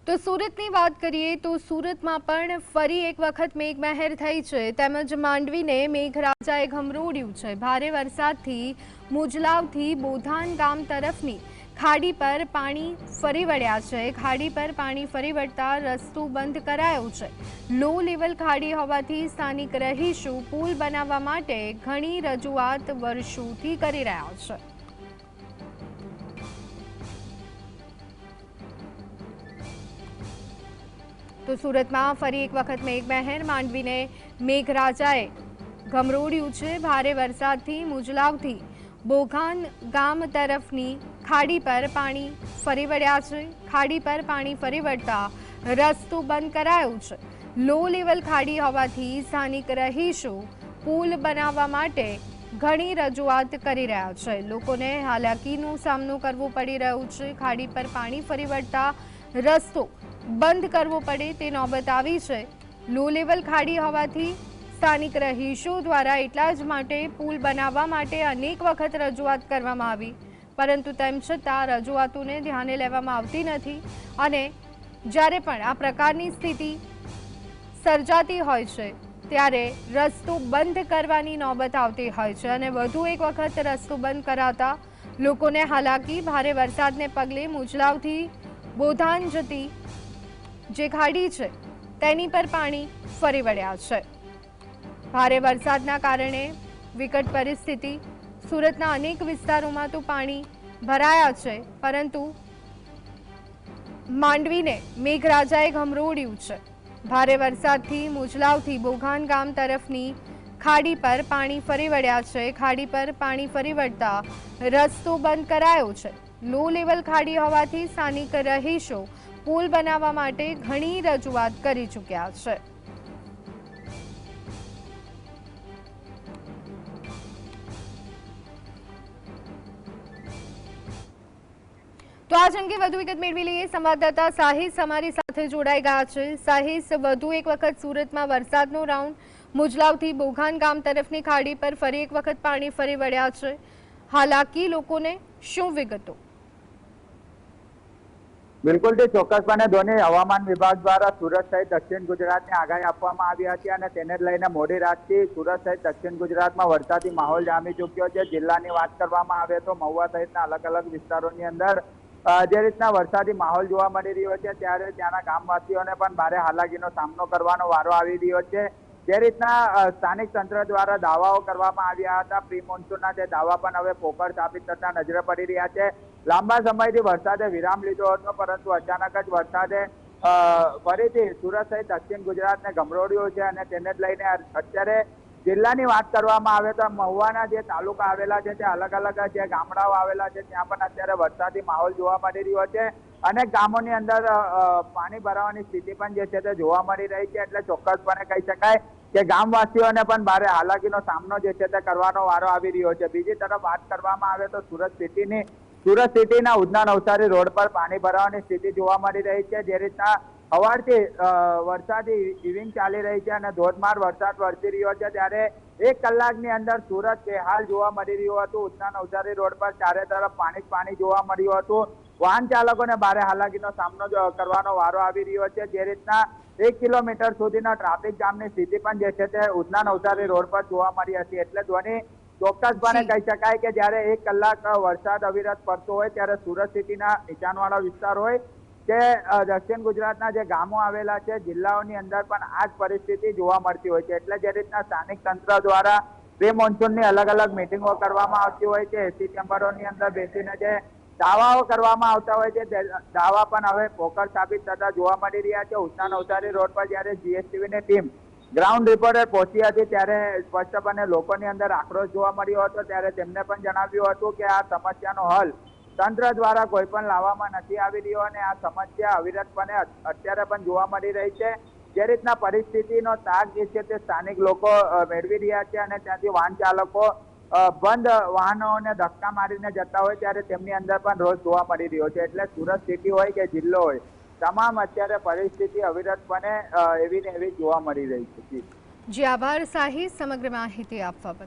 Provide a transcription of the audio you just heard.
તો સુરતની વાત કરીએ તો સુરતમાં પણ ફરી એક વખત મેઘમહેર થઈ છે તેમજ માંડવીને મેઘરાજાએ ગમરોડ્યું છે। ભારે વરસાદથી મુજલાવથી બોધાન ગામ તરફની ખાડી પર પાણી ફરી વળ્યા છે। ખાડી પર પાણી ફરી વળતા રસ્તો બંધ કરાયો છે। લો લેવલ ખાડી હોવાથી સ્થાનિક રહીશો પુલ બનાવવા માટે ઘણી રજૂઆત વર્ષોથી કરી રહ્યા છે। તો સુરતમાં ફરી એક વખત મેઘમહેર માંડવીને મેઘરાજાએ ગમરોડ્યું છે। ભારે વરસાદથી મુજલાવથી બોઘાન ગામ તરફની ખાડી પર પાણી ફરી વળ્યા છે। ખાડી પર પાણી ફરી વળતા રસ્તો બંધ કરાયો છે। લો લેવલ ખાડી હોવાથી સ્થાનિક રહીશો પુલ બનાવવા માટે ઘણી રજૂઆત કરી રહ્યા છે। લોકોને હાલાકીનો સામનો કરવો પડી રહ્યો છે। ખાડી પર પાણી ફરી વળતા રસ્તો બંધ કરવો પડે તે નોબત આવી છે। લો લેવલ ખાડી હોવાથી સ્થાનિક રહીશો દ્વારા એટલા જ માટે પુલ બનાવવા માટે અનેક વખત રજૂઆત કરવામાં આવી, પરંતુ તેમ છતાં રજૂઆતોને ધ્યાને લેવામાં આવતી નથી અને જ્યારે પણ આ પ્રકારની સ્થિતિ સર્જાતી હોય છે ત્યારે રસ્તો બંધ કરવાની નોબત આવતી હોય છે અને વધુ એક વખત રસ્તો બંધ કરાતા લોકોને હાલાકી ભારે વરસાદને પગલે મુજલાવથી બોધાન જતી જે ખાડી છે તેની પર પાણી ફરી વળ્યા છે। ભારે વરસાદના કારણે વિકટ પરિસ્થિતિ સુરતના અનેક વિસ્તારોમાં તો પાણી ભરાયા છે, પરંતુ માંડવીને મેઘરાજાએ ગમરોડ્યું છે। ભારે વરસાદથી મુજલાવથી બોઘાન ગામ તરફની ખાડી પર પાણી ફરી વળ્યા છે। ખાડી પર પાણી ફરી વળતા રસ્તો બંધ કરાયો છે। લો લેવલ ખાડી હોવાથી સ્થાનિક રહીશો પુલ બનાવવા માટે ઘણી રજૂઆત કરી ચૂક્યા છે। તો આ અંગે વધુ વિગત મેળવી લઈએ। સંવાદદાતા સાહિસ અમારી સાથે જોડાઈ ગયા છે। સાહિસ, વધુ એક વખત સુરતમાં વરસાદનો રાઉન્ડ મુજલાવથી બોઘાન ગામ તરફની ખાડી પર ફરી એક વખત પાણી ફરી વળ્યા છે। હાલાકી લોકોને શું વિગતો? બિલકુલ થી ચોક્કસપણે ધોની હવામાન વિભાગ દ્વારા સુરત સહિત દક્ષિણ ગુજરાતની આગાહી આપવામાં આવી હતી અને તેને લઈને મોડી રાતથી સુરત સહિત દક્ષિણ ગુજરાતમાં વરસાદી માહોલ જામી ચૂક્યો છે। જિલ્લાની વાત કરવામાં આવે તો મહુવા સહિતના અલગ અલગ વિસ્તારોની અંદર જે રીતના વરસાદી માહોલ જોવા મળી રહ્યો છે ત્યારે ત્યાંના ગામવાસીઓને પણ ભારે હાલાકીનો સામનો કરવાનો વારો આવી રહ્યો છે। જે રીતના સ્થાનિક તંત્ર દ્વારા દાવાઓ કરવામાં આવ્યા હતા, પ્રી મોન્સૂનના જે દાવા પણ હવે પોકળ સાબિત થતા નજરે પડી રહ્યા છે। લાંબા સમયથી વરસાદે વિરામ લીધો હતો, પરંતુ અચાનક જ વરસાદે ફરીથી સુરત સહિત દક્ષિણ ગુજરાતને ગમરોડ્યો છે અને તેને જ લઈને અત્યારે જિલ્લાની વાત કરવામાં આવે તો મહુવાના જે તાલુકા આવેલા છે ત્યાં અલગ અલગ જે ગામડાઓ આવેલા છે ત્યાં પણ અત્યારે વરસાદી માહોલ જોવા મળી રહ્યો છે। અનેક ગામોની અંદર પાણી ભરાવાની સ્થિતિ પણ જે છે તે જોવા મળી રહી છે। એટલે ચોક્કસપણે કહી શકાય કે ગામવાસીઓને પણ ભારે હાલાકીનો સામનો જે છે તે કરવાનો વારો આવી રહ્યો છે। બીજી તરફ વાત કરવામાં આવે તો સુરત સિટીના ઉધના નવસારી રોડ પર પાણી ભરાવાની સ્થિતિ જોવા મળી રહી છે। જે રીતના સવારથી વરસાદી ઇવિંગ ચાલી રહી છે અને ધોધમાર વરસાદ વરસી રહ્યો છે, ત્યારે 1 કલાકની અંદર સુરત બેહાલ જોવા મળી રહ્યું હતું। ઉધના નવસારી રોડ પર ચારે તરફ પાણી જોવા મળ્યું હતું। વાહન ચાલકોને ભારે હાલાકીનો સામનો કરવાનો વારો આવી રહ્યો છે। જે રીતના 1 કિલોમીટર સુધીના ટ્રાફિક જામની સ્થિતિ પણ જે છે તે ઉધના નવસારી રોડ પર જોવા મળી હતી। એટલે ધ્વનિ ચોક્કસપણે કહી શકાય કે જ્યારે 1 કલાક વરસાદ અવિરત પડતો હોય ત્યારે સુરત સિટીના નીચાણવાળા વિસ્તાર હોય કે દક્ષિણ ગુજરાતના જે ગામો આવેલા છે જિલ્લાઓની અંદર પણ આ જ પરિસ્થિતિ જોવા મળતી હોય છે। એટલે જે રીતના સ્થાનિક તંત્ર દ્વારા પ્રી મોન્સૂનની અલગ અલગ મિટિંગો કરવામાં આવતી હોય છે, એસી ચેમ્બરોની અંદર બેસીને જે દાવાઓ કરવામાં આવતા હોય છે તે દાવા પણ હવે પોકળ સાબિત થતા જોવા મળી રહ્યા છે। ઉધના નવસારી રોડ પર જ્યારે જીએસટીવીની ટીમ ગ્રાઉન્ડ રિપોર્ટર પહોંચી હતી ત્યારે સ્પષ્ટપણે લોકોની અંદર આક્રોશ જોવા મળ્યો હતો। ત્યારે તેમને પણ જણાવ્યું હતું કે આ સમસ્યાનો હલ તંત્ર દ્વારા કોઈ પણ લાવવામાં નથી આવી રહ્યો અને આ સમસ્યા અવિરતપણે અત્યારે પણ જોવા મળી રહી છે। જે રીતના પરિસ્થિતિનો તાગ જે છે તે સ્થાનિક લોકો મેળવી રહ્યા છે અને ત્યાંથી વાહન ચાલકો બંધ વાહનોને ધક્કા મારીને જતા હોય ત્યારે તેમની અંદર પણ રોષ જોવા મળી રહ્યો છે। એટલે સુરત સિટી હોય કે જિલ્લો હોય, તમામ અત્યારે પરિસ્થિતિ અવિરતપણે એવી ને એવી જોવા મળી રહી છે। જી આભાર સાહિસ સમગ્ર માહિતી આપવા બદલ।